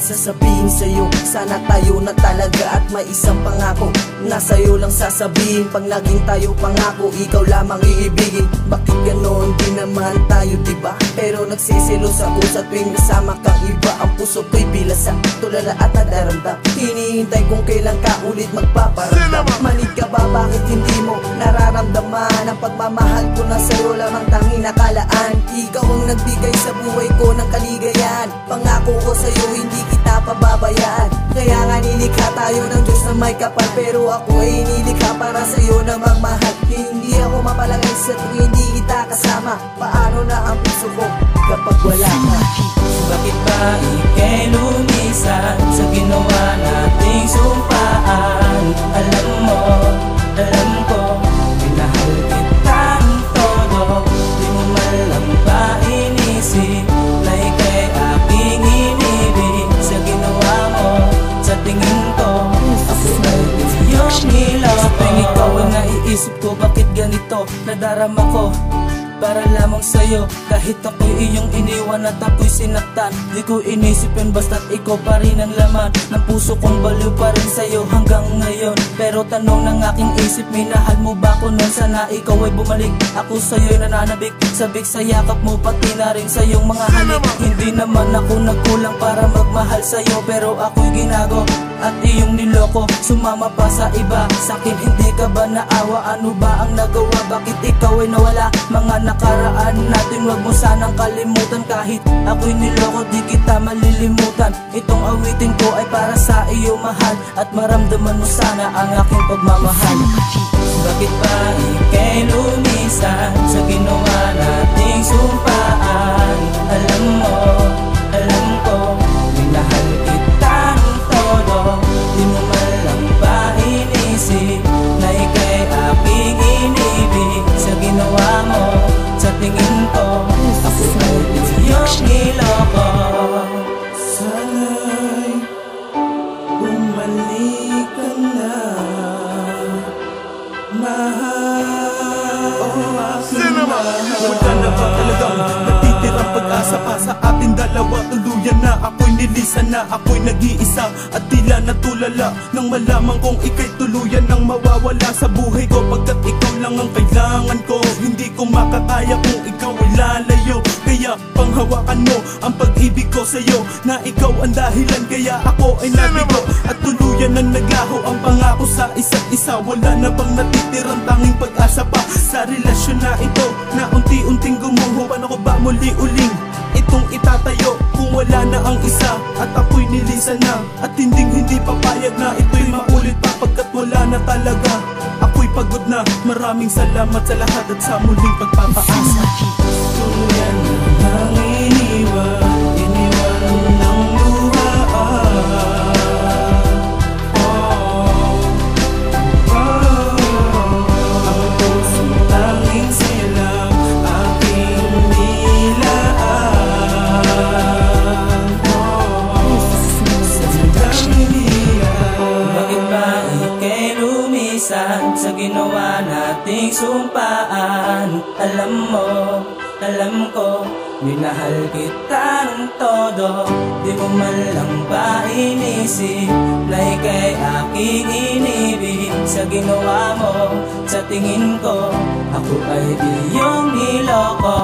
sasabihin sa'yo, sana tayo na talaga at may isang pangako na sa'yo lang sasabihin. Pag naging tayo pangako, ikaw lamang iibigin. Bakit ganon? Di naman tayo diba? Pero nagsiselos ako sa tuwing kasama kang iba. Ang puso ko'y bilasa, tulala at nadaramdam. Hinihintay kung kailan ka ulit magpaparamdam. Manig ka ba? Bakit hindi mo nararamdaman ang pagmamahal ko na sa'yo lamang tanging nakalaan? Ikaw ang nagbigay sa buhay ko ng kaligayahan. Pangako ko sa'yo, hindi kita pababayaan. Kaya nga nilikha tayo ng Diyos na may kapal, pero ako ay nilikha para sa'yo na magmahal. Hindi ako mapalagay sa tuwing hindi kita kasama. Paano na ang puso ko kapag wala ka? Bakit ba ika'y lumisan sa ginawa nating sumpaan? Alam mo, alam ko, minahal kitang todo. Di mo man lang ba inisip na ika'y aking inibig? Sa ginawa mo, sa tingin ko, ako ay iyong niloko. Sa tuwing ikaw ang naiisip ko, bakit ganito nadarama ko? Para lamang sa'yo, kahit ako'y iyong iniwan at ako'y sinaktan. Di ko inisip yun basta't ikaw pa rin ang laman ng puso kong baliw pa rin sa'yo hanggang ngayon. Pero tanong ng aking isip, minahal mo ba ko nun? Sana ikaw ay bumalik, ako sa'yo'y nananabik. Sabik sa yakap mo, pati na rin sa'yong mga halik. Hindi naman ako nagkulang para magmahal sa'yo, pero ako'y ginago at iyong niloko. Sumama pa sa iba, sa'kin hindi ka ba naawa? Ano ba ang nagawa? Bakit ikaw ay nawala? Mga nakaraan natin wag mo sanang kalimutan. Kahit ako'y niloko, di kita malilimutan. Itong awitin ko ay para sa iyo, mahal, at maramdaman mo sana ang aking pagmamahal. Bakit ba ika'y lumisan sa ginawa nating sumpaan? Alam mo, alam ko, minahal kitang todo. Di mo man lang ba inisip na ika'y aking inibig? Sa ginawa mo, sa tingin ko, ako ay iyong niloko. Sana'y bumalik ka na, mahal. Oh, aking mahal. Wala na ba talagang natitirang pag-asa pa sa ating dalawa? Tuluyan na ako'y nilisan na, ako'y nag-iisa at tila natulala nang malaman kong ika'y tuluyan nang mawawala sa buhay ko. Pagkat ikaw lang ang kailangan ko, hindi ko makakaya kung ikaw ay lalayo. Kaya panghawakan mo ang pag-ibig ko sa'yo, na ikaw ang dahilan kaya ako ay nabigo. At tuluyan na naglaho ang pangako sa isa't isa. Wala na bang natitirang tanging pag-asa pa sa relasyon na ito na unti-unting gumuho? Paano ko ba muli-uling itong itatayo kung wala na ang isa at ako'y nilisan na? At hindi papayag na ito'y maulit pa, pagkat wala na talaga. Ako'y pagod na, maraming salamat sa lahat at sa muling pagpapaasa. Tuluyan na nang iniwan ng luhaan. Ang pusong tanging sa'yo lang aking nilaan. Bakit ba ika'y lumisan sa ginawa nating sumpaan? Alam mo, alam ko, minahal kita ng todo. Di mo man lang ba inisip na ika'y aking inibig? Sa ginawa mo, sa tingin ko, ako ay iyong niloko.